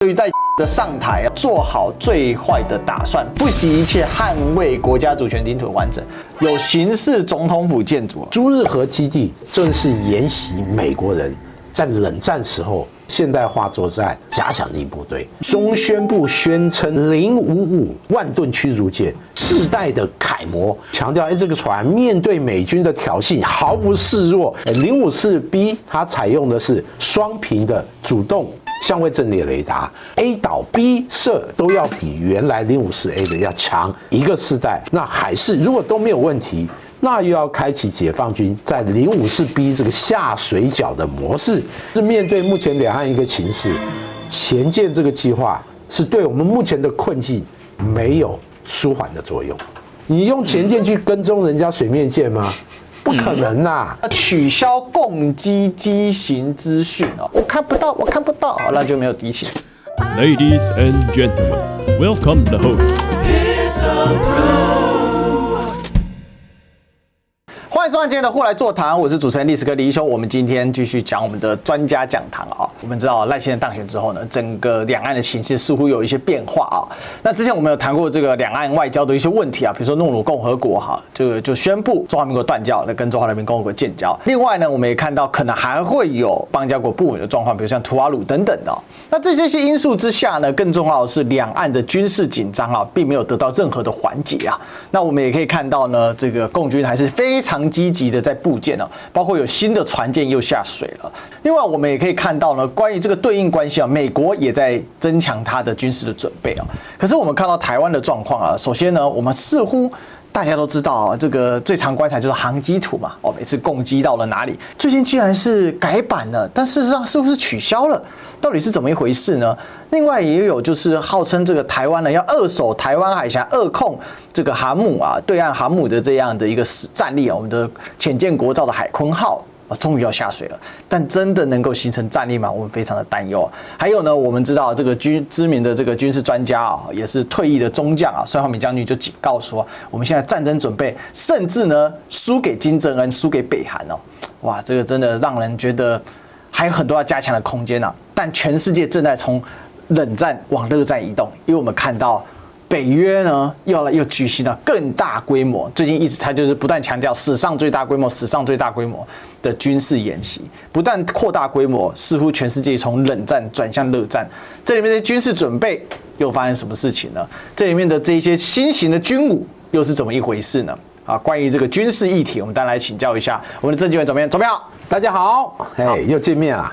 对于戴的上台做好最坏的打算，不惜一切捍卫国家主权、领土的完整。有刑事总统府建筑，朱日和基地正是沿袭美国人在冷战时候现代化作战假想敌部队。中宣部宣称055万吨驱逐舰世代的楷模，强调这个船面对美军的挑衅毫不示弱。054B 它采用的是双频的主动相位阵列雷达 ，A 导 B 射都要比原来054A 的要强一个世代。那海事如果都没有问题，那又要开启解放军在054B 这个下水饺的模式。是面对目前两岸一个情势，前舰这个计划是对我们目前的困境没有舒缓的作用。你用前舰去跟踪人家水面舰吗？不可能呐！取消共机机型资讯哦，我看不到，那就没有敌情。Ladies and gentlemen, welcome the host. 欢迎收看今天的户来座谈，我是主持人历史哥李一修。我们今天继续讲我们的专家讲堂啊。我们知道赖清德当选之后呢，整个两岸的情势似乎有一些变化啊。那之前我们有谈过这个两岸外交的一些问题啊，比如说诺鲁共和国哈，这个就宣布中华民国断交，跟中华人民共和国建交。另外呢，我们也看到可能还会有邦交国不稳的状况，比如像图瓦鲁等等的。那这些因素之下呢，更重要的是两岸的军事紧张啊，并没有得到任何的缓解啊。那我们也可以看到呢，这个共军还是非常积极的在布建啊，包括有新的船舰又下水了。另外，我们也可以看到呢，关于这个对应关系啊，美国也在增强它的军事的准备啊。可是我们看到台湾的状况啊，首先呢，我们似乎大家都知道啊，这个最常观察就是航机图嘛，每次共机到了哪里？最近竟然是改版了，但事实上是不是取消了？到底是怎么一回事呢？另外也有就是号称这个台湾呢要扼守台湾海峡，扼控这个航母啊，对岸航母的这样的一个战力啊，我们的潜舰国造的海鲲号。终于要下水了，但真的能够形成战力吗？我们非常的担忧。还有呢，我们知道这个知名的这个军事专家啊，也是退役的中将啊，帅浩明将军就警告说，我们现在战争准备，甚至呢输给金正恩，输给北韩哦，哇，这个真的让人觉得还有很多要加强的空间啊。但全世界正在从冷战往热战移动，因为我们看到。北约呢又举行了更大规模，最近一直他就是不断强调史上最大规模的军事演习，不但扩大规模，似乎全世界从冷战转向热战。这里面的军事准备又发生什么事情呢？这里面的这些新型的军武又是怎么一回事呢？啊，关于这个军事议题，我们当然来请教一下我们的政治员总编，总编好，大家好，又见面了。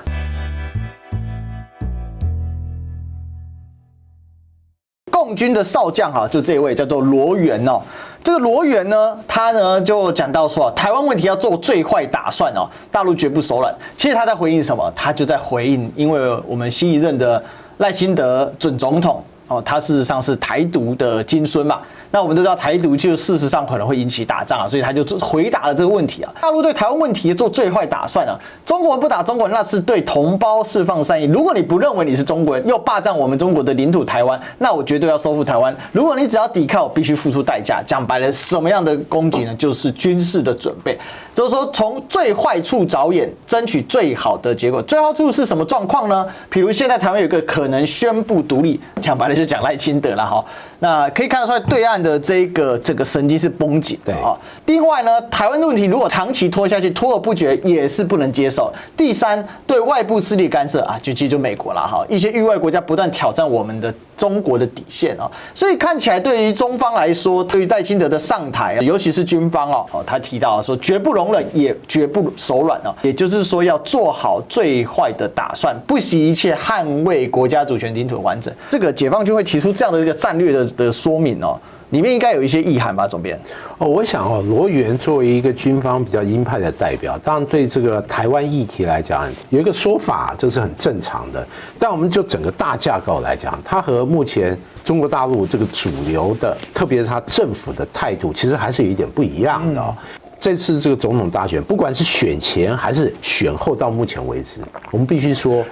共军的少将哈，就这位叫做罗源哦。这个罗源呢，他呢就讲到说，台湾问题要做最坏打算哦，大陆绝不手软。其实他在回应什么？他就在回应，因为我们新一任的赖清德准总统哦，他事实上是台独的金孙嘛。那我们都知道台独就事实上可能会引起打仗啊，所以他就回答了这个问题啊。大陆对台湾问题做最坏打算啊，中国人不打中国人，那是对同胞释放善意。如果你不认为你是中国人，又霸占我们中国的领土台湾，那我绝对要收复台湾。如果你只要抵抗，我必须付出代价。讲白了，什么样的攻击呢？就是军事的准备，就是说从最坏处着眼，争取最好的结果。最好处是什么状况呢？比如现在台湾有一个可能宣布独立，讲白了就讲赖清德了哈。那可以看得出来，对岸的这个神经是绷紧的啊。另外呢，台湾的问题如果长期拖下去，拖而不决也是不能接受。第三，对外部势力干涉啊，其实就美国啦哈，一些域外国家不断挑战我们的中国的底线啊，所以看起来对于中方来说，对于戴清德的上台，尤其是军方哦，他提到说绝不容忍，也绝不手软哦，也就是说要做好最坏的打算，不惜一切捍卫国家主权、领土完整。这个解放军会提出这样的一个战略的说明哦。里面应该有一些意涵吧，总编。我想罗源作为一个军方比较鹰派的代表，当然对这个台湾议题来讲，有一个说法，这是很正常的。但我们就整个大架构来讲，它和目前中国大陆这个主流的，特别是它政府的态度，其实还是有一点不一样的。这次这个总统大选，不管是选前还是选后，到目前为止，我们必须说，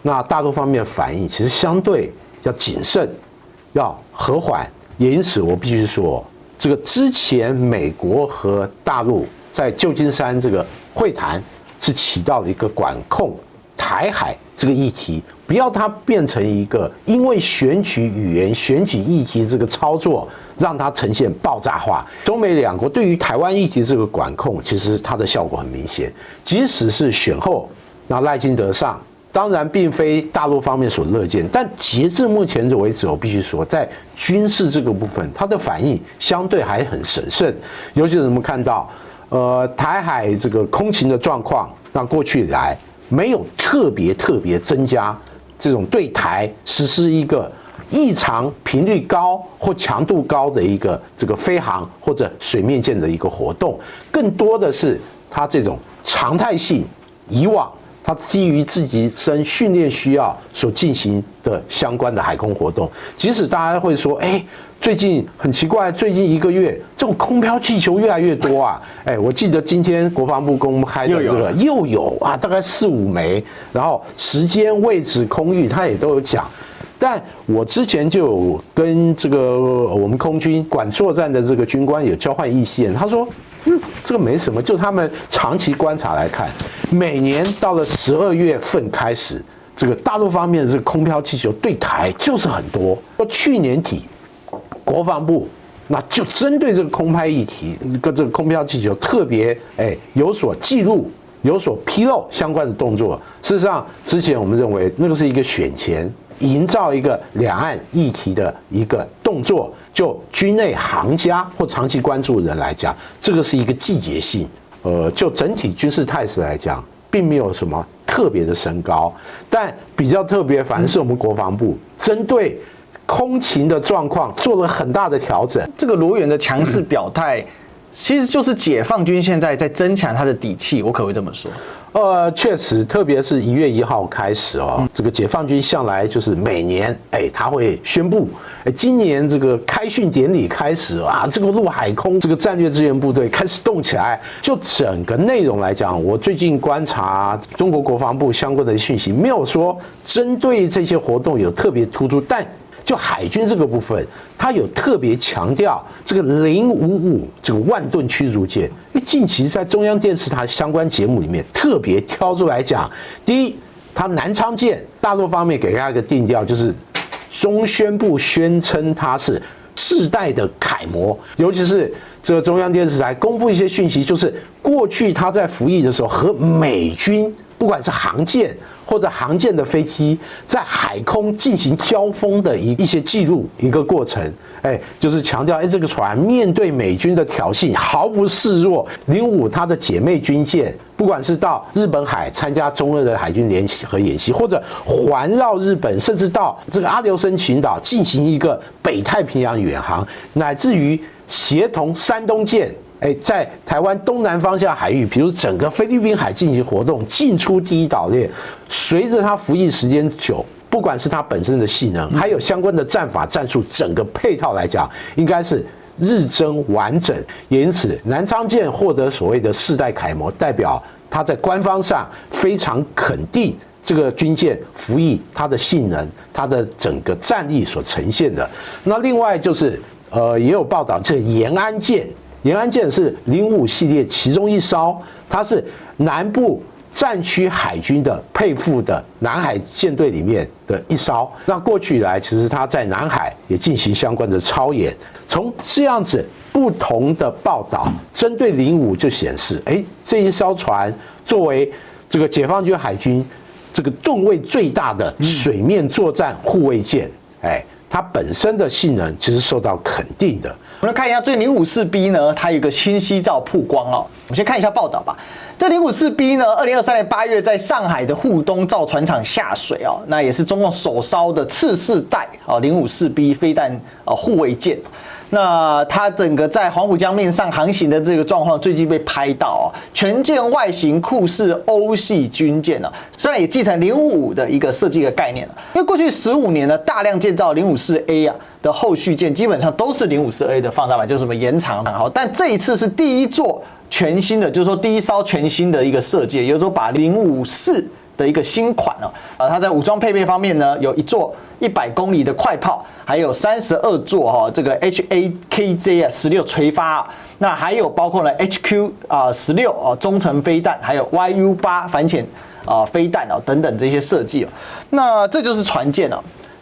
那大陆方面反应其实相对要谨慎，要和缓。也因此，我必须说，这个之前美国和大陆在旧金山这个会谈是起到了一个管控台海这个议题，不要它变成一个因为选举语言、选举议题这个操作，让它呈现爆炸化。中美两国对于台湾议题这个管控，其实它的效果很明显。即使是选后，那赖清德上，当然并非大陆方面所乐见，但截至目前为止，我必须说，在军事这个部分，它的反应相对还很审慎。尤其是我们看到，台海这个空情的状况，那过去以来没有特别增加这种对台实施一个异常频率高或强度高的一个这个飞航或者水面舰的一个活动，更多的是它这种常态性以往它基于自己身训练需要所进行的相关的海空活动。即使大家会说，最近很奇怪，最近1个月这种空飘气球越来越多啊！我记得今天国防部公开的这个又有啊，大概4、5枚，然后时间、位置、空域，他也都有讲。但我之前就有跟这个我们空军管作战的这个军官有交换意见，他说，这个没什么，就他们长期观察来看，每年到了12月份开始，这个大陆方面的这个空飘气球对台就是很多。去年底，国防部那就针对这个空拍议题，跟这个空飘气球特别有所记录、有所披露相关的动作。事实上，之前我们认为那个是一个选前营造一个两岸议题的一个动作。就军内行家或长期关注的人来讲，这个是一个季节性。就整体军事态势来讲，并没有什么特别的升高，但比较特别，反而是我们国防部针对空情的状况做了很大的调整。这个罗元的强势表态，其实就是解放军现在在增强他的底气，我可不可以这么说？确实，特别是1月1号开始这个解放军向来就是每年他会宣布，今年这个开训典礼开始啊，这个陆海空这个战略支援部队开始动起来。就整个内容来讲，我最近观察中国国防部相关的讯息，没有说针对这些活动有特别突出，但就海军这个部分，他有特别强调这个055这个万吨驱逐舰，因为近期在中央电视台相关节目里面特别挑出来讲。第一，它南昌舰，大陆方面给它一个定调，就是中宣部宣称它是世代的楷模，尤其是这个中央电视台公布一些讯息，就是过去它在服役的时候和美军不管是航舰或者航舰的飞机在海空进行交锋的一些记录一个过程，就是强调这个船面对美军的挑衅毫不示弱。055它的姐妹军舰，不管是到日本海参加中日的海军联合演习，或者环绕日本，甚至到这个阿留申群岛进行一个北太平洋远航，乃至于协同山东舰在台湾东南方向海域，比如整个菲律宾海进行活动，进出第一岛链。随着它服役时间久，不管是它本身的性能，还有相关的战法战术，整个配套来讲，应该是日臻完整。也因此，南昌舰获得所谓的世代楷模，代表它在官方上非常肯定这个军舰服役它的性能，它的整个战力所呈现的。那另外就是也有报道，这延安舰。延安舰是055系列其中一艘，它是南部战区海军的配附的南海舰队里面的一艘。那过去以来，其实它在南海也进行相关的操演。从这样子不同的报道，针对055就显示，这一艘船作为这个解放军海军这个吨位最大的水面作战护卫舰，它本身的性能其实受到肯定的。我们来看一下这054B 呢，它有一个清晰照曝光哦。我们先看一下报道吧。这054B 呢，2023年8月在上海的沪东造船厂下水哦，那也是中共首艘的次世代054B 飞弹护卫舰。那它整个在黄浦江面上航行的这个状况，最近被拍到全舰外形酷似欧系军舰虽然也继承055的一个设计的概念因为过去15年呢，大量建造054A 的后续舰基本上都是054A 的放大版，就是什么延长但这一次是第一座全新的，就是说第一艘全新的一个设计，也就是说把054的一个新款它在武装配备方面呢，有一座100公里的快炮，还有32座这个 HAKJ 16垂发那还有包括了 HQ 16中程飞弹，还有 YU8 反潜飞弹等等这些设计那这就是船舰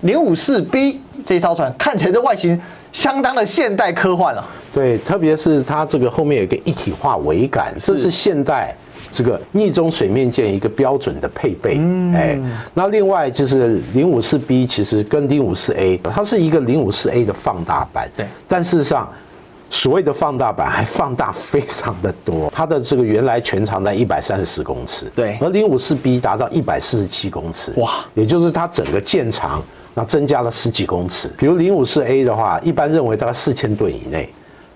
054B 这艘船看起来这外形相当的现代科幻对，特别是它这个后面有一个一体化桅杆，这是现代这个逆中水面舰一个标准的配备。那另外就是054B 其实跟054A 它是一个054A 的放大版，对，但事实上所谓的放大版还放大非常的多，它的这个原来全长在130公尺，对，而054B 达到147公尺，哇，也就是它整个舰长那增加了10几公尺。比如054A 的话，一般认为大概4000吨以内，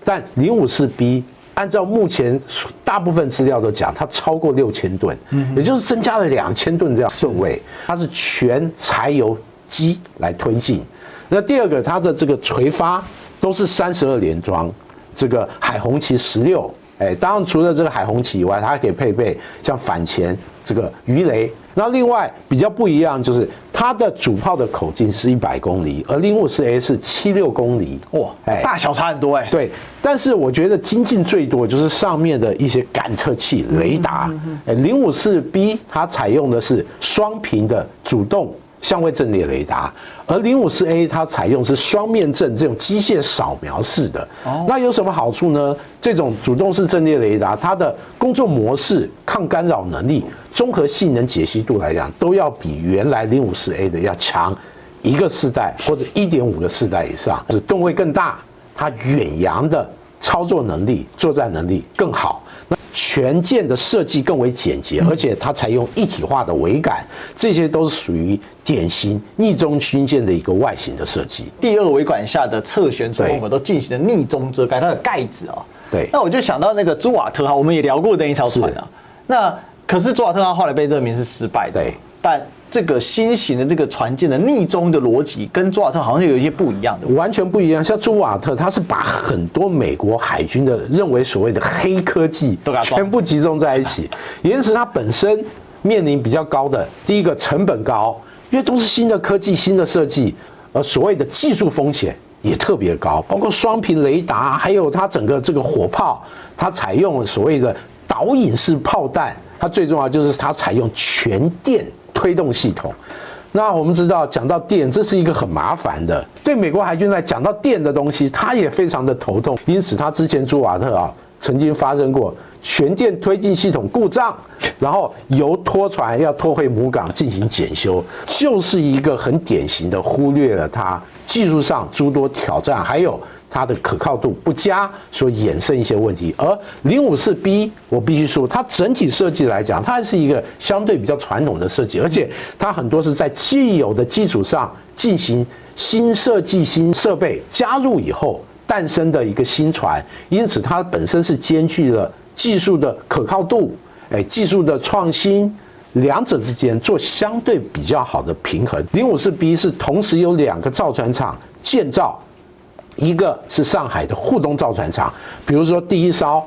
但054B 按照目前大部分资料都讲，它超过6000吨，也就是增加了2000吨这样吨位。它是全柴油机来推进。那第二个，它的这个垂发都是32连装，这个海红旗16。当然除了这个海红旗以外，它还可以配备像反潜这个鱼雷。那另外比较不一样就是它的主炮的口径是100公里，而054A 是76公里。哇，大小差很多对，但是我觉得精进最多就是上面的一些感测器、雷达。054B 它采用的是双频的主动相位阵列雷达，而054A 它采用是双面阵这种机械扫描式的。那有什么好处呢？这种主动式阵列雷达，它的工作模式、抗干扰能力、综合性能解析度来讲，都要比原来054A 的要强1个世代或者1.5个世代以上，就是吨位更大，它远洋的操作能力、作战能力更好。全舰的设计更为简洁，而且它采用一体化的桅杆，这些都是属于典型逆中军舰的一个外形的设计。第二桅管下的侧旋出风口都进行了逆中遮盖，它有盖子对，那我就想到那个朱瓦特号，我们也聊过那一条船那可是朱瓦特号后来被证明是失败的，对，但这个新型的这个船舰的逆中的逻辑跟朱瓦特好像有一些不一样的，完全不一样。像朱瓦特，它是把很多美国海军的认为所谓的黑科技全部集中在一起，因此它本身面临比较高的第一个成本高，因为都是新的科技、新的设计，而所谓的技术风险也特别高，包括双频雷达，还有它整个这个火炮，它采用了所谓的导引式炮弹，它最重要就是它采用全电推动系统。那我们知道，讲到电，这是一个很麻烦的，对美国海军来讲到电的东西，它也非常的头痛。因此，它之前朱瓦特曾经发生过全电推进系统故障，然后由拖船要拖回母港进行检修，就是一个很典型的忽略了它技术上诸多挑战，还有它的可靠度不佳所衍生一些问题。而054B 我必须说，它整体设计来讲，它是一个相对比较传统的设计，而且它很多是在既有的基础上进行新设计、新设备加入以后诞生的一个新船，因此它本身是兼具了技术的可靠度、技术的创新，两者之间做相对比较好的平衡。054B 是同时有2个造船厂建造，一个是上海的沪东造船厂，比如说第一艘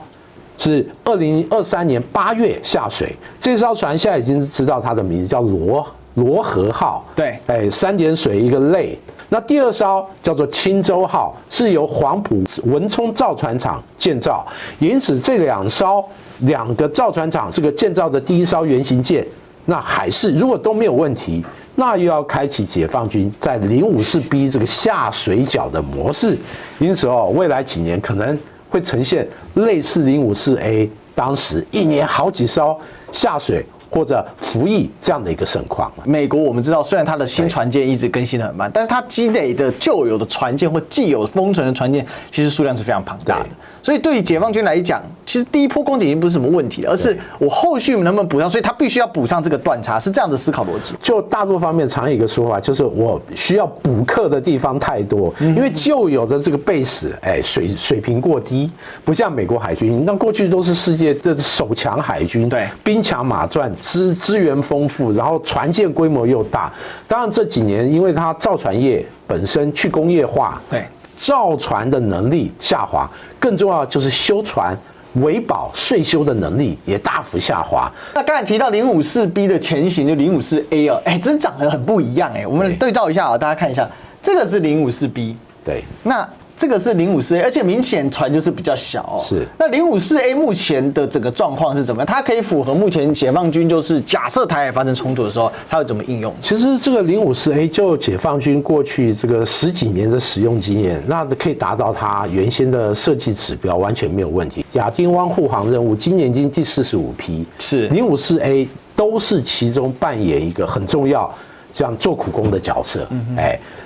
是2023年8月下水，这艘船现在已经知道它的名字叫罗河号，对，3点水一个类。那第二艘叫做青州号，是由黄埔文冲造船厂建造，因此这两个造船厂这个建造的第一艘原型舰，那海事如果都没有问题，那又要开启解放军在054B 这个下水饺的模式，因此未来几年可能会呈现类似054A 当时一年好几艘下水或者服役这样的一个盛况。美国我们知道，虽然它的新船舰一直更新的很慢，但是它积累的旧有的船舰或既有封存的船舰，其实数量是非常庞大的。所以对于解放军来讲，其实第一波攻击已经不是什么问题了，而是我后续能不能补上，所以他必须要补上这个断差，是这样的思考逻辑。就大陆方面常有一个说法，就是我需要补课的地方太多，因为旧有的这个base，水平过低，不像美国海军，那过去都是世界的首强海军，对，兵强马壮，资源丰富，然后船舰规模又大。当然这几年因为它造船业本身去工业化，对，造船的能力下滑，更重要就是修船维保税修的能力也大幅下滑。那刚才提到054B 的前型就054A真长得很不一样我们对照一下大家看一下，这个是054B，对，那这个是054A，而且明显船就是比较小哦。是。那054A 目前的整个状况是怎么样？它可以符合目前解放军就是假设台海发生冲突的时候，它会怎么应用？其实这个054A 就解放军过去这个10几年的使用经验，那可以达到它原先的设计指标，完全没有问题。亚丁湾护航任务今年已经第45批，是054A 都是其中扮演一个很重要。像做苦工的角色，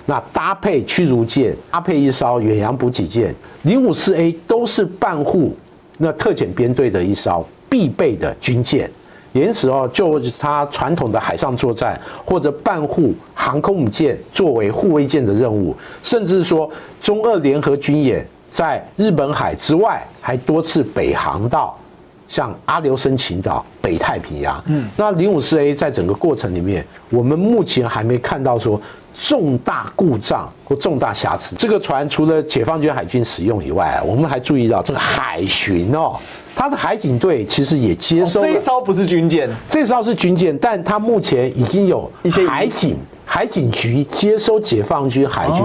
那搭配驱逐舰，搭配一艘远洋补给舰，054A 都是办护那特遣编队的一艘必备的军舰。因此就它传统的海上作战或者办护航空母舰作为护卫舰的任务，甚至说中俄联合军演在日本海之外，还多次北航到。像阿留申群岛、北太平洋，那054A 在整个过程里面，我们目前还没看到说重大故障或重大瑕疵。这个船除了解放军海军使用以外，我们还注意到这个海巡它的海警队其实也接收了。这一艘不是军舰，这艘是军舰，但它目前已经有一些海警局接收解放军海军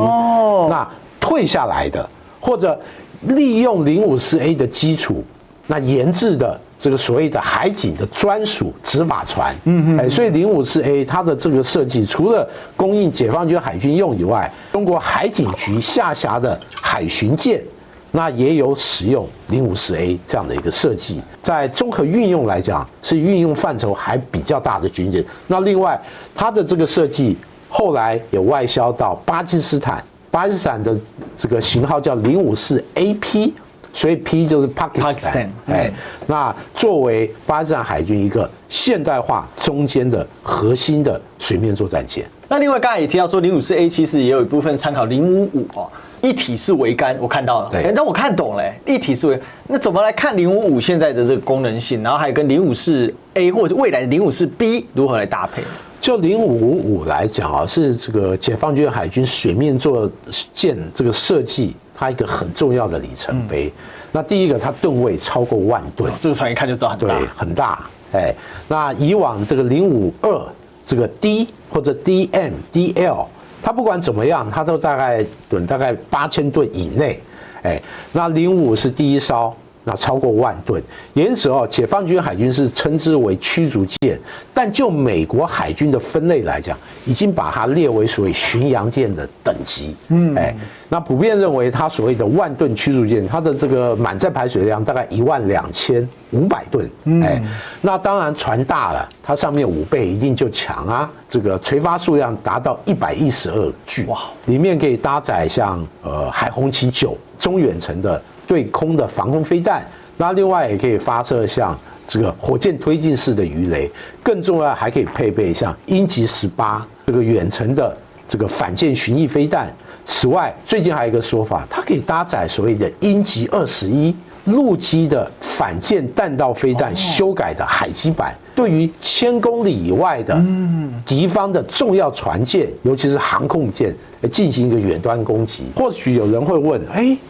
那退下来的，或者利用054A 的基础。那研制的这个所谓的海警的专属执法船，所以054A 它的这个设计，除了供应解放军海军用以外，中国海警局下辖的海巡舰，那也有使用054A 这样的一个设计，在综合运用来讲，是运用范畴还比较大的军舰。那另外，它的这个设计后来也外销到巴基斯坦，巴基斯坦的这个型号叫054AP。所以 P 就是 Pakistan， 那作为巴基斯坦海军一个现代化中间的核心的水面作战舰。那另外刚才也提到说054A 其实也有一部分参考055一体式桅杆，我看到了，但我看懂了，一体式桅杆。那怎么来看055现在的这个功能性，然后还有跟054A 或者未来的054B 如何来搭配？就0555来讲是这个解放军海军水面作舰这个设计。它一个很重要的里程碑。那第一个，它吨位超过10000吨，这个船一看就知道很大，对，很大。那以往这个052这个 D 或者 DM、DL， 它不管怎么样，它都大概8000吨以内。那055是第一艘。那超过10000吨，因此解放军海军是称之为驱逐舰，但就美国海军的分类来讲，已经把它列为所谓巡洋舰的等级。那普遍认为它所谓的10000吨驱逐舰，它的这个满载排水量大概12500吨。那当然船大了，它上面5倍一定就强啊。这个垂发数量达到112具，哇，里面可以搭载像海红旗9中远程的。对空的防空飞弹，那另外也可以发射像这个火箭推进式的鱼雷，更重要还可以配备像鹰击18这个远程的这个反舰巡弋飞弹。此外，最近还有一个说法，它可以搭载所谓的鹰击21陆基的反舰弹道飞弹修改的海基版，对于1000公里以外的敌方的重要船舰，尤其是航空舰，进行一个远端攻击。或许有人会问，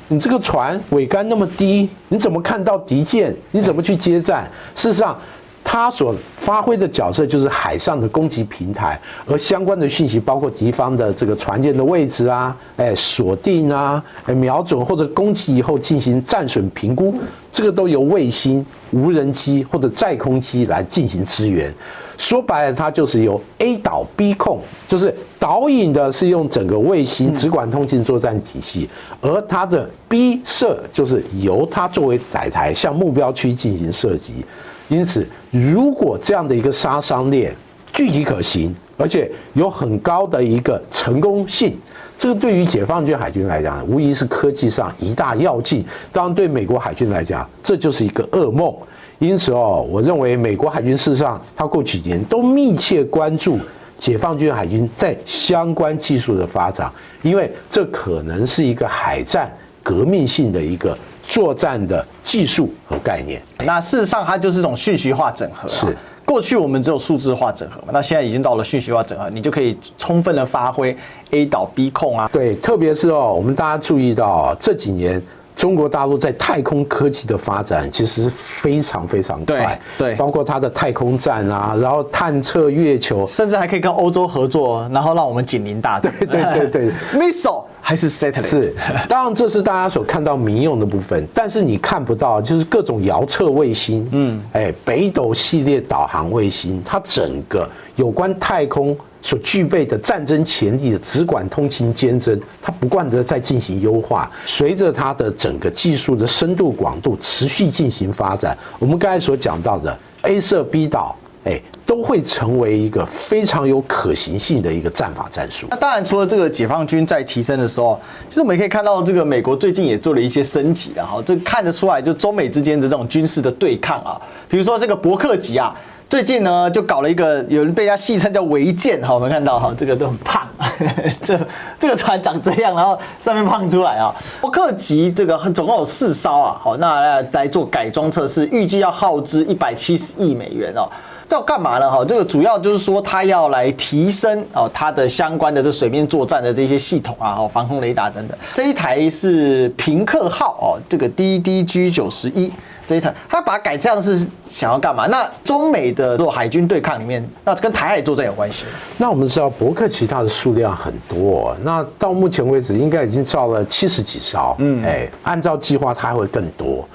你这个船桅杆那么低，你怎么看到敌舰？你怎么去接战？事实上，它所发挥的角色就是海上的攻击平台，而相关的讯息包括敌方的这个船舰的位置啊，锁定啊，瞄准或者攻击以后进行战损评估，这个都由卫星、无人机或者载空机来进行支援。说白了，它就是由 A 导 B 控，就是导引的是用整个卫星直管通信作战体系，而它的 B 射就是由它作为载台向目标区进行射击。因此，如果这样的一个杀伤链具体可行，而且有很高的一个成功性，这个对于解放军海军来讲，无疑是科技上一大跃进。当然，对美国海军来讲，这就是一个噩梦。因此我认为美国海军事实上，它过去几年都密切关注解放军海军在相关技术的发展，因为这可能是一个海战革命性的一个作战的技术和概念。那事实上，它就是一种讯息化整合。是。过去我们只有数字化整合嘛，那现在已经到了讯息化整合，你就可以充分的发挥 A 导 B 控啊。对，特别是我们大家注意到这几年中国大陆在太空科技的发展其实非常非常快，对，包括它的太空站啊，然后探测月球，甚至还可以跟欧洲合作，然后让我们紧邻大陆。对 ，missile 还是 satellite？ 是，当然这是大家所看到民用的部分，但是你看不到就是各种遥测卫星，北斗系列导航卫星，它整个有关太空所具备的战争潜力的直管通勤监侦，它不断的在进行优化，随着它的整个技术的深度广度持续进行发展，我们刚才所讲到的 A 射 B 导，都会成为一个非常有可行性的一个战法战术。那当然，除了这个解放军在提升的时候，其实我们也可以看到，这个美国最近也做了一些升级了哈。这看得出来，就中美之间的这种军事的对抗啊，比如说这个伯克级啊。最近呢，就搞了一个，有人被人家戏称叫围舰哈，我们看到哈，这个都很胖，这个船长这样，然后上面胖出来啊。伯克级这个总共有4艘啊，好，那来做改装测试，预计要耗资170亿美元哦。这要干嘛呢？哈，这个主要就是说，它要来提升哦它的相关的这水面作战的这些系统啊，防空雷达等等。这一台是平克号哦，这个 DDG-91。这一台，他把它改这样是想要干嘛？那中美的这种海军对抗里面，那跟台海作战有关系？那我们知道伯克级它的数量很多，那到目前为止应该已经造了70几艘，按照计划它还会更多。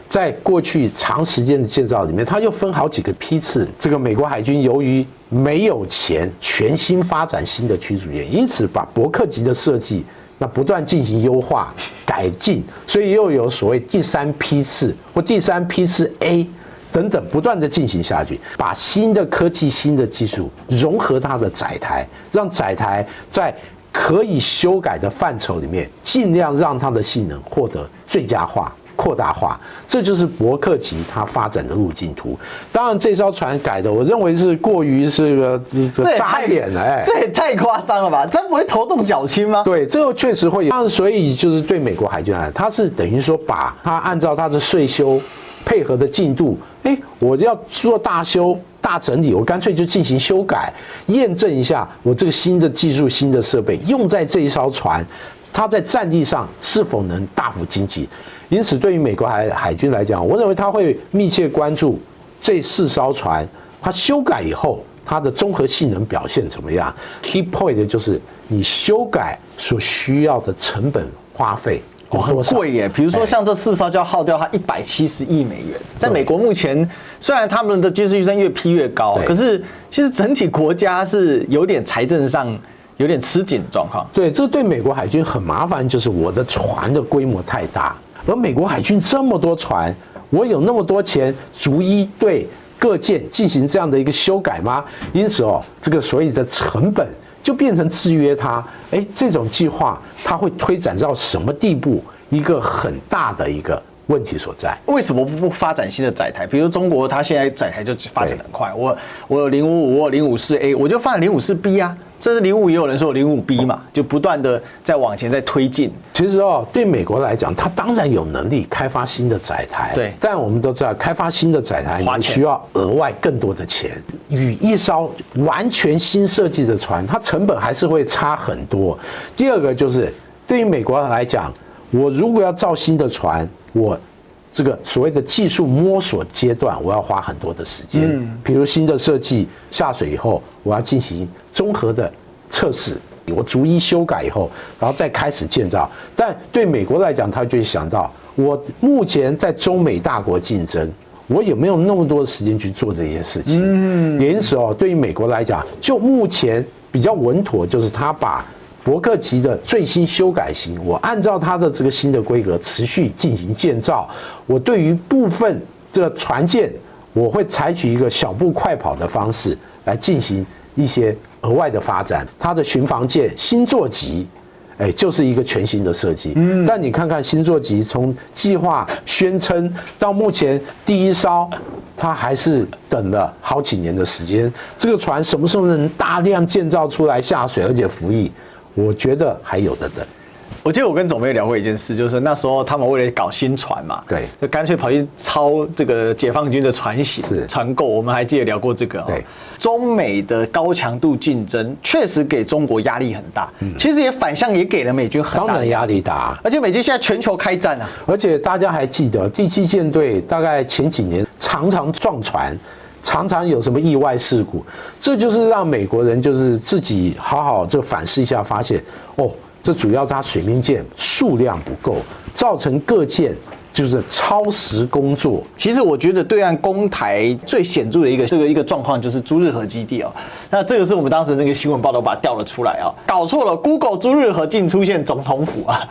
在过去长时间的建造里面，它又分好几个批次。这个美国海军由于没有钱全新发展新的驱逐舰，因此把伯克级的设计那不断进行优化改进，所以又有所谓第3批次或第3批次 A 等等不断的进行下去，把新的科技、新的技术融合它的载台，让载台在可以修改的范畴里面，尽量让它的性能获得最佳化。扩大化，这就是伯克级它发展的路径图。当然，这艘船改的，我认为是过于这个扎眼了，这也太夸张了吧？这不会头重脚轻吗？对，这个确实会有。当然，所以就是对美国海军来，它是等于说把它按照它的税收配合的进度，我要做大修。大整理，我干脆就进行修改，验证一下我这个新的技术、新的设备用在这一艘船，它在战力上是否能大幅精进。因此，对于美国海军来讲，我认为他会密切关注这4艘船，它修改以后，它的综合性能表现怎么样 ？Key point 就是你修改所需要的成本花费。很贵耶，比如说像这4艘就要耗掉它170亿美元。在美国目前，虽然他们的军事预算越批越高，可是其实整体国家是有点财政上有点吃紧的状况。对，这对美国海军很麻烦，就是我的船的规模太大，而美国海军这么多船，我有那么多钱逐一对各舰进行这样的一个修改吗？因此这个所谓的成本就变成制约它。这种计划它会推展到什么地步？一个很大的一个问题所在。为什么不发展新的载台？比如中国，它现在载台就发展得很快。我有055，我有054A，我就发展054B啊。这是05，也有人说有05B嘛，就不断的在往前在推进。其实对美国来讲，它当然有能力开发新的载台，对。但我们都知道，开发新的载台你需要额外更多的钱。与一艘完全新设计的船，它成本还是会差很多。第二个就是对于美国来讲，我如果要造新的船，我这个所谓的技术摸索阶段，我要花很多的时间。比如新的设计下水以后，我要进行综合的测试，我逐一修改以后，然后再开始建造。但对美国来讲，他就会想到，我目前在中美大国竞争，我有没有那么多的时间去做这些事情？也因此对于美国来讲，就目前比较稳妥，就是他把伯克级的最新修改型，我按照它的这个新的规格持续进行建造。我对于部分这个船舰，我会采取一个小步快跑的方式来进行一些额外的发展。它的巡防舰新座级，就是一个全新的设计。但你看看新座级从计划宣称到目前第1艘，它还是等了好几年的时间。这个船什么时候能大量建造出来下水而且服役？我觉得还有的等。我记得我跟总妹聊过一件事，就是那时候他们为了搞新船嘛，对，就干脆跑去抄这个解放军的船型、船购。我们还记得聊过这个。对，中美的高强度竞争确实给中国压力很大，其实也反向也给了美军很大的压力大。而且美军现在全球开战啊，而且大家还记得第7舰队大概前几年常常撞船。常常有什么意外事故，这就是让美国人就是自己好好这反思一下，发现哦，这主要它水面舰数量不够，造成各舰就是超时工作。其实我觉得对岸攻台最显著的一个状况就是朱日和基地哦。那这个是我们当时那个新闻报道把它调了出来啊，搞错了 ，Google 朱日和竟出现总统府啊，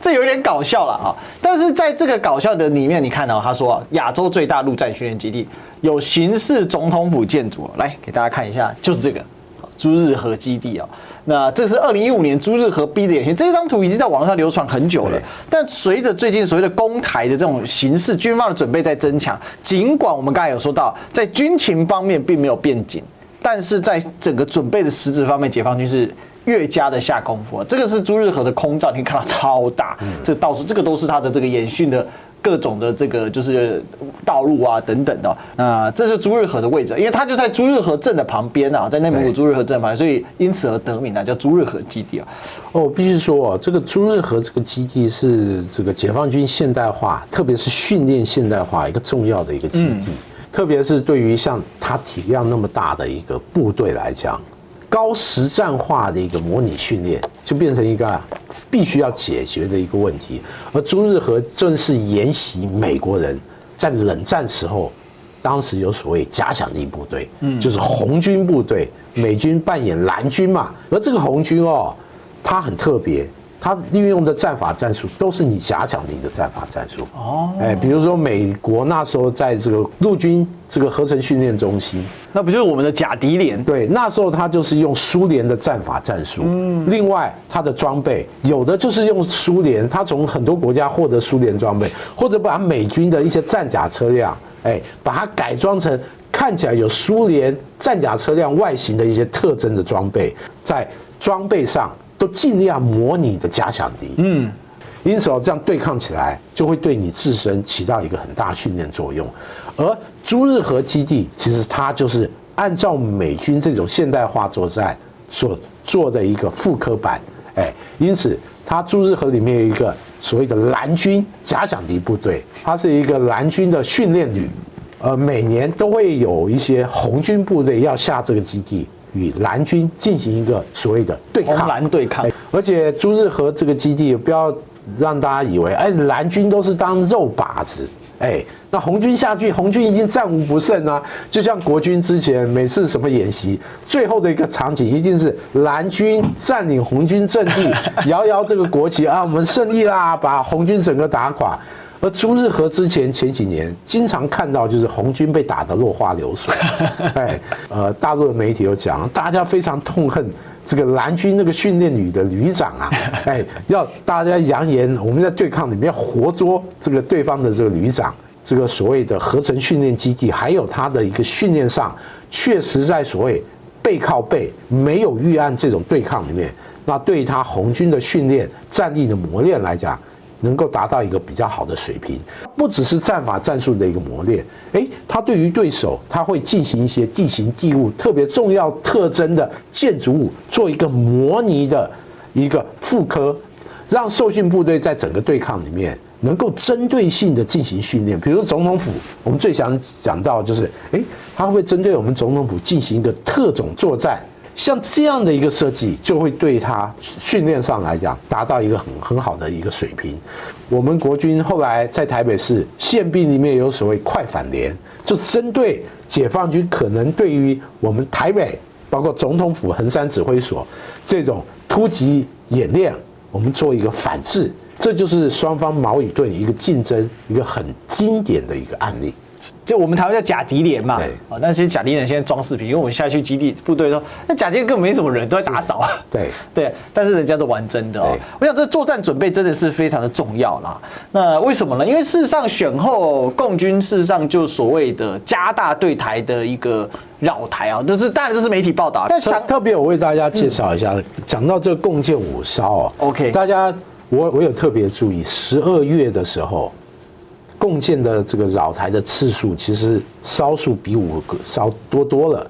这有点搞笑了啊。但是在这个搞笑的里面，你看到他说亚洲最大陆战训练基地有形似总统府建筑，来给大家看一下，就是这个朱日和基地啊。那这是2015年朱日和 B 的演习，这张图已经在网络上流传很久了。但随着最近所谓的攻台的这种形势，军方的准备在增强。尽管我们刚才有说到，在军情方面并没有变紧，但是在整个准备的实质方面，解放军是越加的下功夫。这个是朱日和的空照，你可以看到超大，这到处这个都是它的这个演训的各种的这个就是道路啊等等的。这是朱日和的位置，因为它就在朱日和镇的旁边啊，在内蒙古朱日和镇旁边，所以因此而得名啊，叫朱日和基地啊。哦，必须说哦，这个朱日和这个基地是这个解放军现代化，特别是训练现代化一个重要的一个基地，特别是对于像它体量那么大的一个部队来讲。高实战化的一个模拟训练，就变成一个必须要解决的一个问题。而朱日和正是沿袭美国人在冷战时候，当时有所谓假想敌部队，就是红军部队，美军扮演蓝军嘛。而这个红军哦，它很特别。他运用的战法战术都是你假想敌的战法战术哦，比如说美国那时候在这个陆军这个合成训练中心，那不就是我们的假敌连？对，那时候他就是用苏联的战法战术。另外他的装备有的就是用苏联，他从很多国家获得苏联装备，或者把美军的一些战甲车辆，把它改装成看起来有苏联战甲车辆外形的一些特征的装备，在装备上。都尽量模拟的假想敌，因此这样对抗起来就会对你自身起到一个很大训练作用。而朱日和基地其实它就是按照美军这种现代化作战所做的一个复刻版，因此它朱日和里面有一个所谓的蓝军假想敌部队，它是一个蓝军的训练旅，每年都会有一些红军部队要下这个基地。与蓝军进行一个所谓的对抗，红蓝对抗。而且朱日和这个基地，不要让大家以为，蓝军都是当肉靶子，那红军下去，红军已经战无不胜啊。就像国军之前每次什么演习，最后的一个场景一定是蓝军占领红军阵地，摇摇这个国旗啊，我们胜利啦，把红军整个打垮。而朱日和前几年经常看到就是红军被打得落花流水，大陆的媒体有讲，大家非常痛恨这个蓝军那个训练旅的旅长啊，要大家扬言我们在对抗里面要活捉这个对方的这个旅长，这个所谓的合成训练基地，还有他的一个训练上，确实在所谓背靠背没有预案这种对抗里面，那对他红军的训练战力的磨练来讲。能够达到一个比较好的水平，不只是战法战术的一个磨练，他对于对手，他会进行一些地形地物特别重要特征的建筑物做一个模拟的一个复刻，让受训部队在整个对抗里面能够针对性的进行训练。比如总统府，我们最想讲到就是，他会不会针对我们总统府进行一个特种作战？像这样的一个设计，就会对他训练上来讲达到一个很好的一个水平。我们国军后来在台北市宪兵里面有所谓快反连，就针对解放军可能对于我们台北，包括总统府、衡山指挥所这种突击演练，我们做一个反制，这就是双方矛与盾一个竞争，一个很经典的一个案例。就我们台湾叫假敌连嘛，但其实假敌连现在装饰品，因为我们下去基地部队说，那假敌连根本没什么人，都在打扫。对，但是人家是玩真的哦。我想这作战准备真的是非常的重要啦。那为什么呢？因为事实上选后共军事实上就所谓的加大对台的一个扰台啊，当然这是媒体报道。但特别我为大家介绍一下，讲到这个共建5艘哦 ，OK， 大家我有特别注意，12月的时候。共建的这个扰台的次数，其实艘数比5艘多了，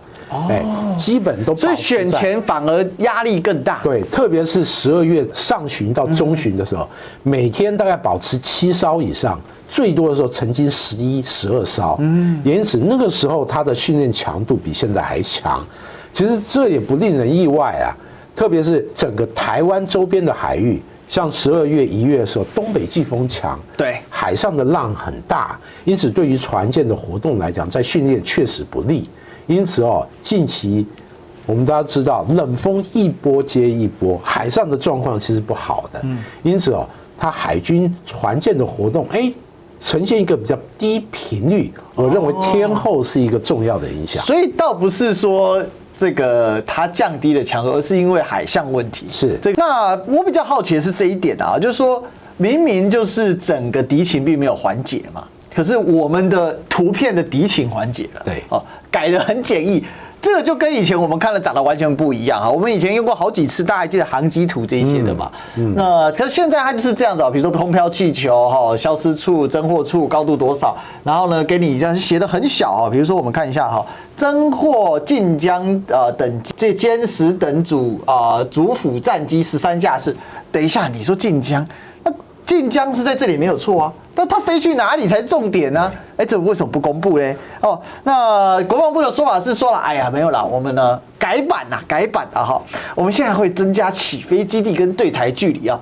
基本都所以选前反而压力更大。对，特别是12月上旬到中旬的时候，每天大概保持7艘以上，最多的时候曾经11、12艘，也因此那个时候它的训练强度比现在还强。其实这也不令人意外啊，特别是整个台湾周边的海域，像12月、1月的时候，东北季风强，对，海上的浪很大，因此对于船舰的活动来讲，在训练确实不利。因此近期我们大家知道，冷风一波接一波，海上的状况其实不好的。因此它海军船舰的活动，呈现一个比较低频率。我认为天候是一个重要的影响。所以倒不是说这个它降低了强度，而是因为海象问题。是那我比较好奇的是这一点啊，就是说明明就是整个敌情并没有缓解嘛，可是我们的图片的敌情缓解了。对，改得很简易。这个就跟以前我们看的长得完全不一样啊！我们以前用过好几次，大家还记得航机图这一些的嘛？那可是现在它就是这样子，比如说空飘气球、消失处、侦获处高度多少，然后呢给你这样写得很小啊。比如说我们看一下侦获晋江等这歼10等主辅战机13架次。等一下，你说晋江，那晋江是在这里没有错啊。那它飞去哪里才是重点呢？这为什么不公布呢？那国防部的说法是说了，没有啦，我们呢改版啊我们现在会增加起飞基地跟对台距离啊。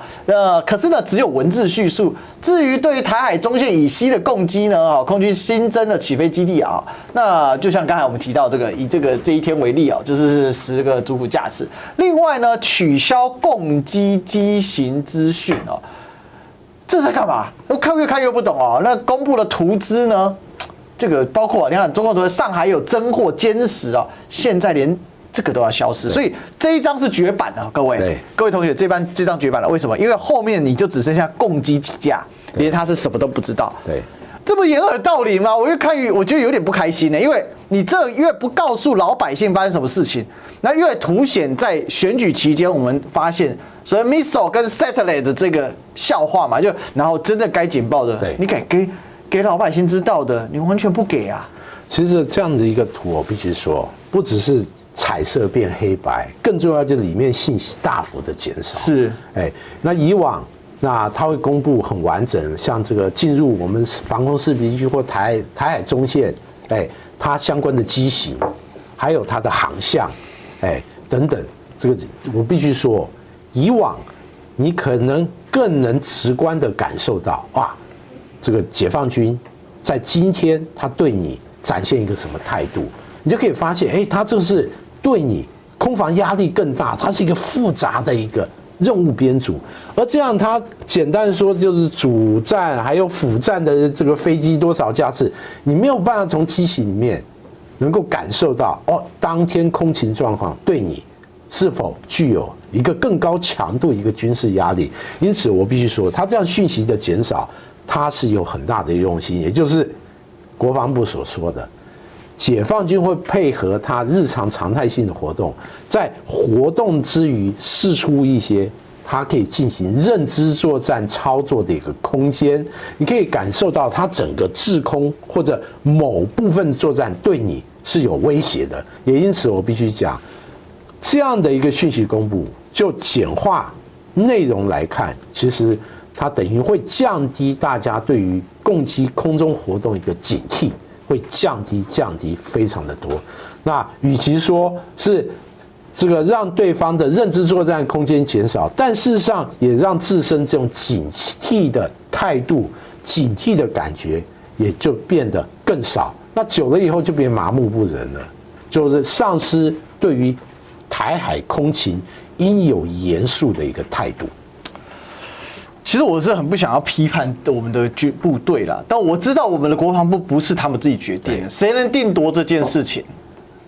可是呢只有文字叙述，至于对于台海中线以西的共机呢，空军新增的起飞基地啊，那就像刚才我们提到以这一天为例啊，就是10个主辅架次。另外呢，取消共机机型资讯哦。这是在干嘛？越看越不懂哦。那公布的图资呢？这个包括你看，中共图上海有侦获歼10哦，现在连这个都要消失，所以这一张是绝版的，各位同学，这张绝版了。为什么？因为后面你就只剩下共机几架，连它是什么都不知道。对，这不掩耳盗铃吗？我越看我觉得有点不开心呢，因为你这越不告诉老百姓发生什么事情，那越凸显在选举期间我们发现。所以 missile 跟 satellite 的这个笑话嘛，然后真正该警报的，你给老百姓知道的，你完全不给啊。其实这样的一个图，我必须说，不只是彩色变黑白，更重要就是里面信息大幅的减少。是，那以往那它会公布很完整，像这个进入我们防空识别区或台海中线，它相关的机型，还有它的航向，等等，这个我必须说。以往，你可能更能直观地感受到，这个解放军在今天他对你展现一个什么态度，你就可以发现，他这是对你空防压力更大，它是一个复杂的一个任务编组，而这样它简单说就是主战还有辅战的这个飞机多少架次，你没有办法从机型里面能够感受到，当天空情状况对你是否具有一个更高强度一个军事压力。因此我必须说，它这样讯息的减少，它是有很大的用心，也就是国防部所说的，解放军会配合它日常常态性的活动，在活动之余释出一些它可以进行认知作战操作的一个空间，你可以感受到它整个制空或者某部分作战对你是有威胁的。也因此我必须讲，这样的一个讯息公布，就简化内容来看，其实它等于会降低大家对于共机空中活动一个警惕，会降低非常的多。那与其说是这个让对方的认知作战空间减少，但事实上也让自身这种警惕的态度、警惕的感觉也就变得更少。那久了以后就变麻木不仁了，就是丧失对于台海空情应有严肃的一个态度。其实我是很不想要批判我们的部队啦，但我知道我们的国防部不是他们自己决定的，谁能定夺这件事情？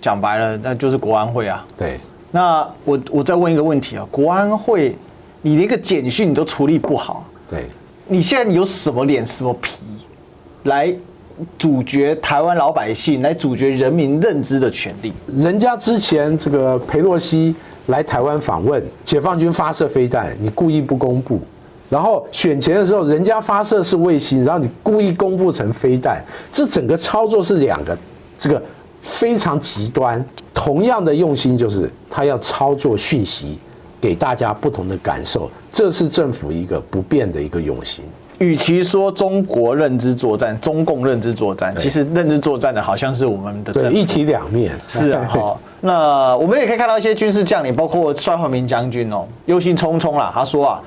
讲白了，那就是国安会啊。对。那我再问一个问题啊，国安会，你连个简讯你都处理不好，对，你现在有什么脸什么皮来阻绝台湾老百姓，来阻绝人民认知的权利？人家之前这个裴洛西来台湾访问，解放军发射飞弹，你故意不公布。然后选前的时候，人家发射是卫星，然后你故意公布成飞弹，这整个操作是两个这个非常极端。同样的用心就是他要操作讯息，给大家不同的感受，这是政府一个不变的一个用心。与其说中国认知作战、中共认知作战，其实认知作战的好像是我们的对，一体两面。是啊，好，那我们也可以看到一些军事将领，包括帅焕明将军哦，忧心忡忡啦。他说啊，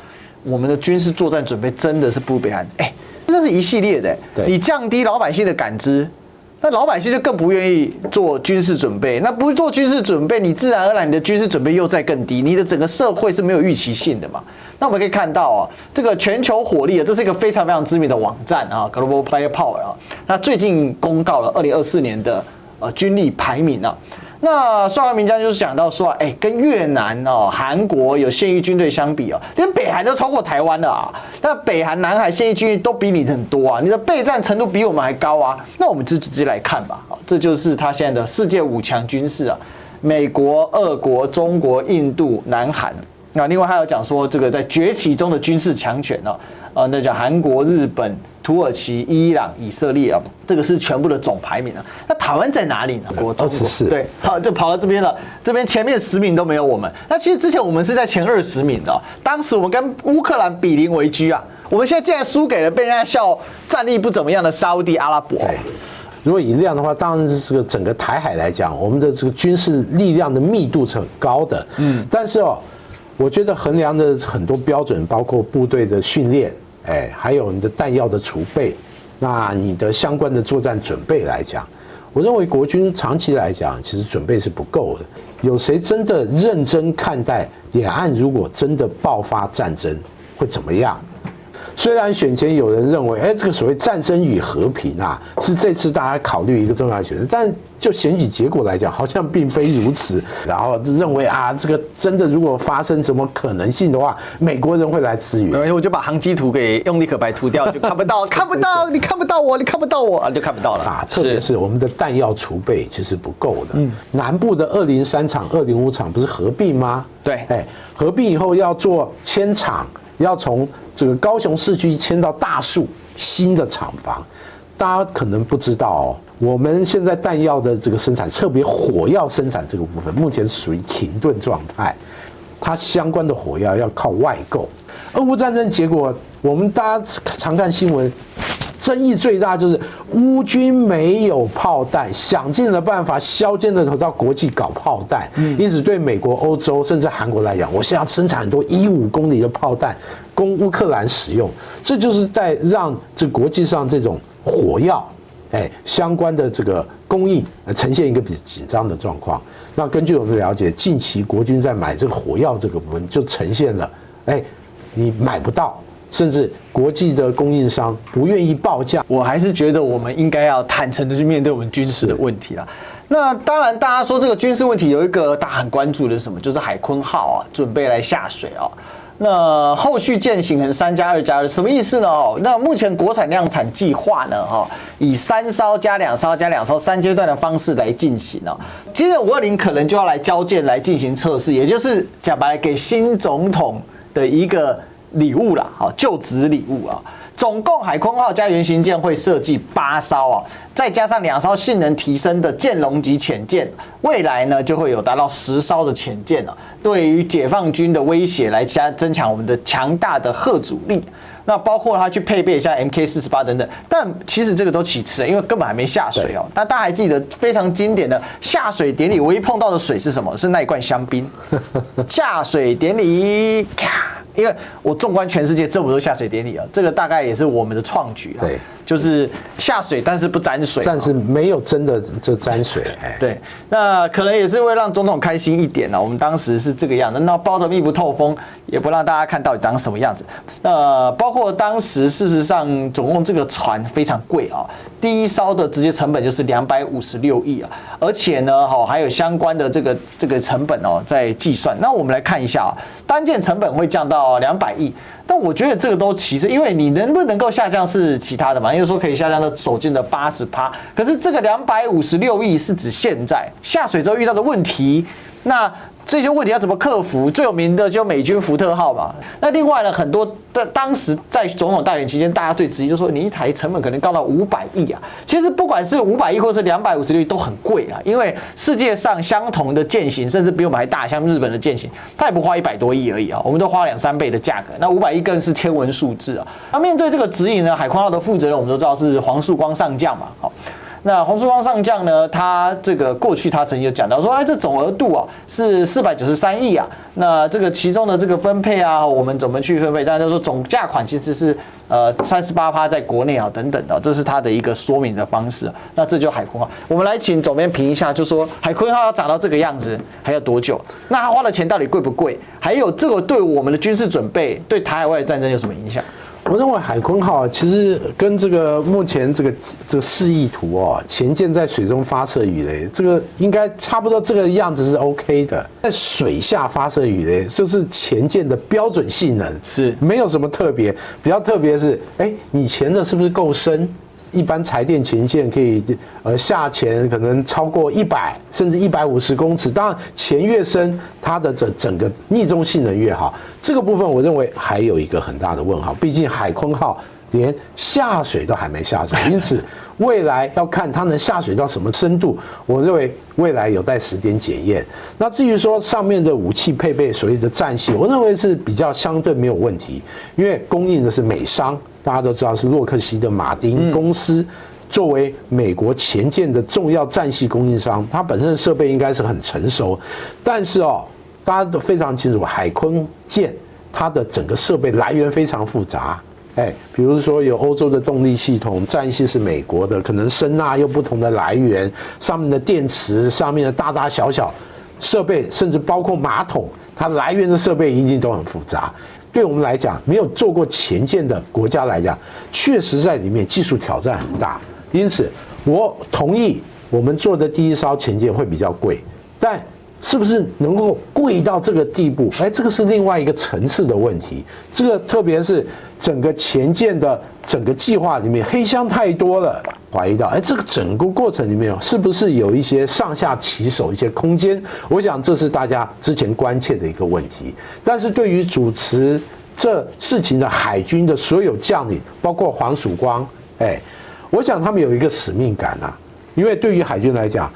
我们的军事作战准备真的是不如北韩，这是一系列的，你降低老百姓的感知。那老百姓就更不愿意做军事准备，那不做军事准备，你自然而然你的军事准备又在更低，你的整个社会是没有预期性的嘛。那我们可以看到啊，这个全球火力啊，这是一个非常非常知名的网站啊 ，Global Firepower 啊，那最近公告了2024年的军力排名啊。那帅焕明将军就是讲到说，跟越南哦、韩国有现役军队相比哦，连北韩都超过台湾了啊。那北韩、南海现役军力都比你很多啊，你的备战程度比我们还高啊。那我们就直接来看吧，这就是他现在的世界5强军事啊，美国、俄国、中国、印度、南韩。那另外还有讲说，这个在崛起中的军事强权哦，那叫韩国、日本、土耳其、伊朗、以色列啊，这个是全部的总排名啊。那台湾在哪里呢？国24，对，好，就跑到这边了。这边前面10名都没有我们。那其实之前我们是在前20名的，当时我们跟乌克兰比邻为居啊。我们现在竟然输给了被人家笑战力不怎么样的沙烏地阿拉伯。如果以量的话，当然这个整个台海来讲，我们的这个军事力量的密度是很高的。但是我觉得衡量的很多标准，包括部队的训练，还有你的弹药的储备，那你的相关的作战准备来讲，我认为国军长期来讲，其实准备是不够的。有谁真的认真看待两岸如果真的爆发战争会怎么样？虽然选前有人认为，这个所谓战争与和平啊，是这次大家考虑一个重要选择，但就选举结果来讲，好像并非如此。然后认为啊，这个真的如果发生什么可能性的话，美国人会来支援。我就把航机图给用立可白涂掉，就看不到，看不到，你看不到我，你看不到我，就看不到了啊。特别是我们的弹药储备其实不够的。南部的203厂、205厂不是合并吗？对，合并以后要做迁厂。要从这个高雄市区迁到大树新的厂房，大家可能不知道我们现在弹药的这个生产，特别火药生产这个部分，目前是属于停顿状态，它相关的火药要靠外购。俄乌战争结果，我们大家常看新闻。争议最大就是乌军没有炮弹，想尽了办法削尖了头到国际搞炮弹，因此对美国、欧洲甚至韩国来讲，我现在要生产很多15公里的炮弹供乌克兰使用，这就是在让这国际上这种火药相关的这个供应呈现一个比较紧张的状况。那根据我们了解，近期国军在买这个火药这个部分就呈现了，你买不到。甚至国际的供应商不愿意报价，我还是觉得我们应该要坦诚的去面对我们军事的问题啦。那当然，大家说这个军事问题有一个大家很关注的是什么？就是海鲲号准备来下水那后续践行成3+2+2，什么意思呢？那目前国产量产计划呢？以3艘加2艘加2艘3阶段的方式来进行接着520可能就要来交舰来进行测试，也就是讲白了给新总统的一个礼物啦，就职礼物总共海鲲号加原型舰会设计8艘再加上2艘性能提升的剑龙级潜舰，未来呢就会有达到10艘的潜舰对于解放军的威胁来增强我们的强大的嚇阻力。那包括它去配备一下 MK48等等，但其实这个都其次，因为根本还没下水但大家还记得非常经典的下水典礼，唯一碰到的水是什么？是那一罐香槟。下水典礼，因为我纵观全世界这么多下水典礼这个大概也是我们的创举对，就是下水但是不沾水，但是没有真的这沾水。对，那可能也是会让总统开心一点我们当时是这个样子，那包得密不透风，也不让大家看到底长什么样子。包括当时事实上总共这个船非常贵第一艘的直接成本就是256亿而且呢还有相关的这个成本在计算。那我们来看一下单件成本会降到200亿，但我觉得这个都其实，因为你能不能够下降是其他的嘛，因为说可以下降到手劲的80%，可是这个256亿是指现在下水之后遇到的问题。那这些问题要怎么克服？最有名的就美军福特号嘛。那另外呢，很多当时在总统大选期间，大家最质疑就说，你一台成本可能高到500亿啊。其实不管是500亿或是256亿都很贵啊，因为世界上相同的舰型，甚至比我们还大，像日本的舰型，它也不花100多亿而已啊，我们都花2-3倍的价格。那500亿更是天文数字啊。那面对这个指引呢，海鲲号的负责人我们都知道是黄树光上将嘛，好。那黄树光上将呢，他这个过去他曾经有讲到说，哎，这总额度啊是493亿啊，那这个其中的这个分配啊，我们怎么去分配？当然就是说总价款其实是38%在国内啊等等的，这是他的一个说明的方式。那这就海鲲号，我们来请总编评一下，就说海鲲号要长到这个样子还要多久？那他花的钱到底贵不贵？还有这个对我们的军事准备、对台海外战争有什么影响？我认为海鲲号其实跟这个目前这个示意图哦，前舰在水中发射鱼雷，这个应该差不多这个样子是 OK 的。在水下发射鱼雷，这是前舰的标准性能，是没有什么特别。比较特别是，你潜的是不是够深？一般柴电前舰可以下潜可能超过100甚至150公尺，当然潜越深，它的整个逆中性能越好。这个部分我认为还有一个很大的问号，毕竟海鲲号连下水都还没下水，因此未来要看它能下水到什么深度，我认为未来有待时间检验。那至于说上面的武器配备所谓的战系，我认为是比较相对没有问题，因为供应的是美商。大家都知道是洛克希德马丁公司作为美国前舰的重要战系供应商，它本身的设备应该是很成熟，但是大家都非常清楚，海鲲舰它的整个设备来源非常复杂，比如说有欧洲的动力系统，战系是美国的，可能声纳又不同的来源，上面的电池，上面的大大小小设备，甚至包括马桶，它来源的设备一定都很复杂。对我们来讲，没有做过前舰的国家来讲，确实在里面技术挑战很大。因此，我同意我们做的第一艘前舰会比较贵，但是不是能够贵到这个地步？这个是另外一个层次的问题。这个特别是整个前舰的整个计划里面黑箱太多了，怀疑到这个整个过程里面是不是有一些上下其手一些空间？我想这是大家之前关切的一个问题。但是对于主持这事情的海军的所有将领，包括黄曙光，我想他们有一个使命感啊，因为对于海军来讲，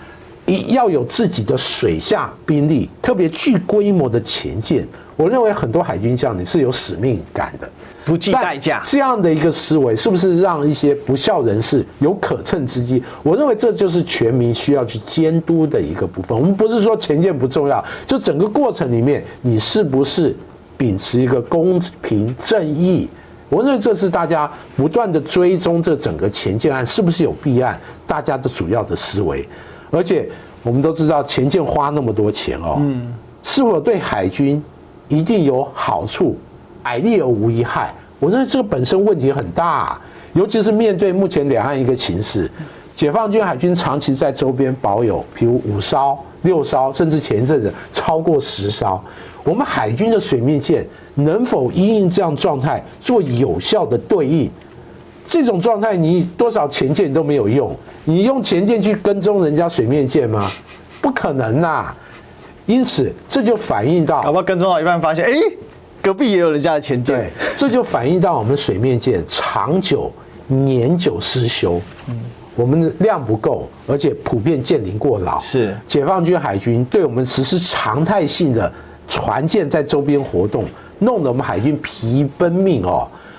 要有自己的水下兵力，特别具规模的前舰，我认为很多海军将领是有使命感的，不计代价。这样的一个思维，是不是让一些不肖人士有可乘之机？我认为这就是全民需要去监督的一个部分。我们不是说前舰不重要，就整个过程里面，你是不是秉持一个公平正义？我认为这是大家不断的追踪这整个前舰案是不是有弊案，大家的主要的思维。而且我们都知道前舰花那么多钱是否对海军一定有好处，百利而无一害？我认为这个本身问题很大，尤其是面对目前两岸一个情势，解放军海军长期在周边保有，比如5艘、6艘，甚至前一阵子超过10艘。我们海军的水面舰能否因应这样状态做有效的对应？这种状态，你多少前舰都没有用，你用前舰去跟踪人家水面舰吗？不可能啊！因此，这就反映到，搞不好跟踪到一半发现，隔壁也有人家的前舰，这就反映到我们水面舰长久、年久失修，我们的量不够，而且普遍舰龄过老。是解放军海军对我们实施常态性的船舰在周边活动，弄得我们海军疲奔命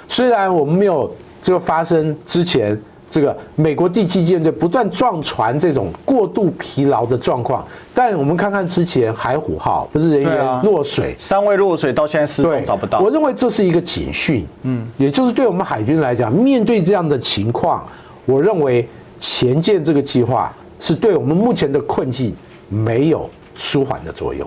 虽然我们没有这个发生之前这个美国第7舰队不断撞船这种过度疲劳的状况，但我们看看之前海虎号不是人员落水，3位落水到现在失踪找不到。我认为这是一个警讯，也就是对我们海军来讲，面对这样的情况，我认为前舰这个计划是对我们目前的困境没有舒缓的作用。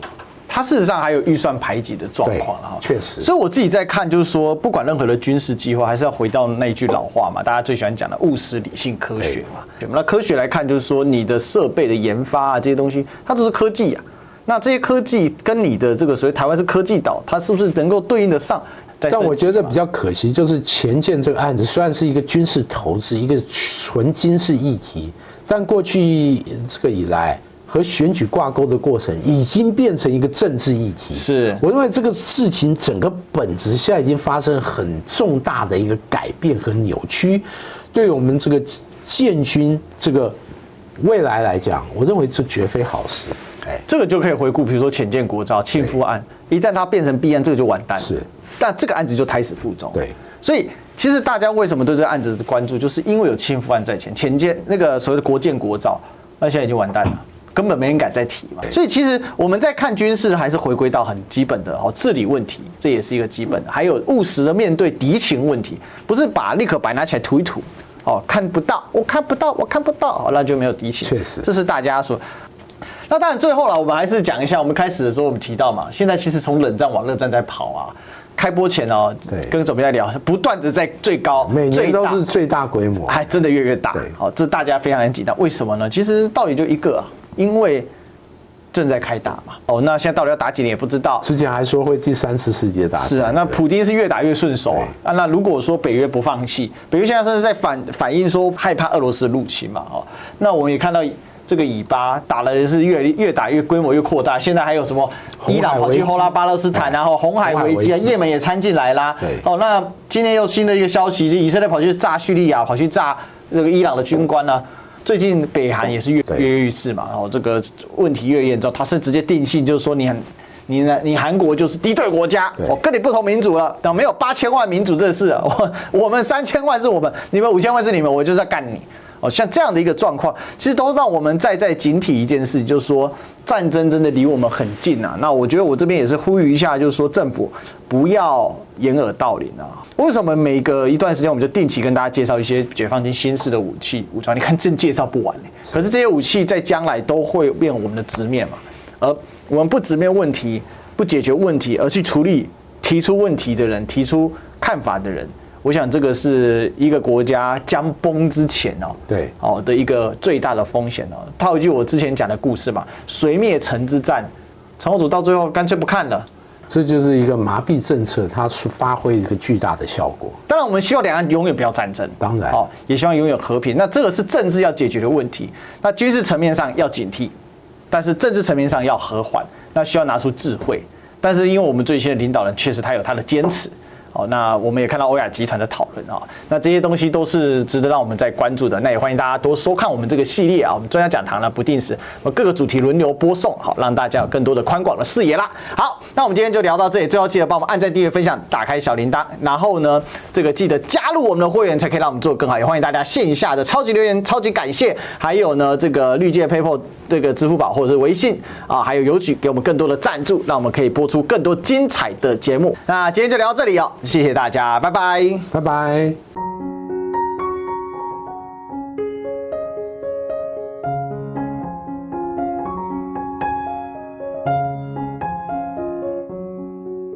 它事实上还有预算排挤的状况了，确实。所以我自己在看，就是说，不管任何的军事计划，还是要回到那一句老话嘛，大家最喜欢讲的务实、理性、科学嘛。那科学来看，就是说你的设备的研发啊，这些东西，它都是科技啊。那这些科技跟你的这个所谓台湾是科技岛，它是不是能够对应得上？但我觉得比较可惜，就是前舰这个案子虽然是一个军事投资，一个纯军事议题，但过去这个以来，和选举挂钩的过程，已经变成一个政治议题。是我认为这个事情整个本质现在已经发生很重大的一个改变和扭曲，对于我们这个建军这个未来来讲，我认为这绝非好事。这个就可以回顾，比如说浅见国造、庆夫案，一旦它变成弊案，这个就完蛋了。是，但这个案子就胎死腹中。对，所以其实大家为什么对这个案子关注，就是因为有庆夫案在前，浅见那个所谓的国建国造，那现在已经完蛋了。根本没人敢再提嘛，所以其实我们在看军事，还是回归到很基本的治理问题，这也是一个基本的，还有务实的面对敌情问题，不是立刻把拿起来涂一涂，看不到，我看不到，我看不到，那就没有敌情。确实，这是大家说。那当然，最后我们还是讲一下，我们开始的时候我们提到嘛，现在其实从冷战往热战在跑啊。开播前跟总编在聊，不断的在最高，每年都是最大规模，还真的越大。好，这大家非常紧张。为什么呢？其实道理就一个，因为正在开打嘛。那现在到底要打几年也不知道。之前还说会第3次世界大战。是啊，那普丁是越打越顺手啊。那如果说北约不放弃，北约现在甚至在反映说害怕俄罗斯入侵嘛。那我们也看到。这个以巴打的是越打越规模越扩大，现在还有什么伊朗跑去后拉巴勒斯坦，然后红海危机啊，也门也参进来啦。那今天又新的一个消息，以色列跑去炸叙利亚，跑去炸这个伊朗的军官啊。最近北韩也是跃跃欲试嘛，这个问题越严重，他是直接定性，就是说你韩国就是敌对国家，我跟你不同民族了，没有8000万民主这事，我们3000万是我们，你们5000万是你们，我就是要干你。像这样的一个状况，其实都让我们在警惕一件事，就是说战争真的离我们很近啊。那我觉得我这边也是呼吁一下，就是说政府不要掩耳盗铃啊。为什么每隔一段时间我们就定期跟大家介绍一些解放军新式的武器武装？你看真介绍不完可是这些武器在将来都会变我们的直面嘛，而我们不直面问题，不解决问题，而去处理提出问题的人、提出看法的人。我想这个是一个国家将崩之前的一个最大的风险套一句我之前讲的故事嘛，隋灭陈之战，陈后主到最后干脆不看了。这就是一个麻痹政策，它发挥一个巨大的效果。当然，我们希望两岸永远不要战争，当然也希望永远和平。那这个是政治要解决的问题，那军事层面上要警惕，但是政治层面上要和缓，那需要拿出智慧。但是因为我们最新的领导人确实他有他的坚持。那我们也看到欧亚集团的讨论那这些东西都是值得让我们在关注的。那也欢迎大家多收看我们这个系列我们专家讲堂呢不定时各个主题轮流播送，好让大家有更多的宽广的视野啦。好，那我们今天就聊到这里，最后记得帮我们按赞、订阅、分享、打开小铃铛，然后呢，这个记得加入我们的会员，才可以让我们做得更好。也欢迎大家线下的超级留言、超级感谢，还有呢这个绿界 PayPal 这个支付宝或者是微信还有邮局给我们更多的赞助，让我们可以播出更多精彩的节目。那今天就聊到这里谢谢大家，拜拜，拜拜。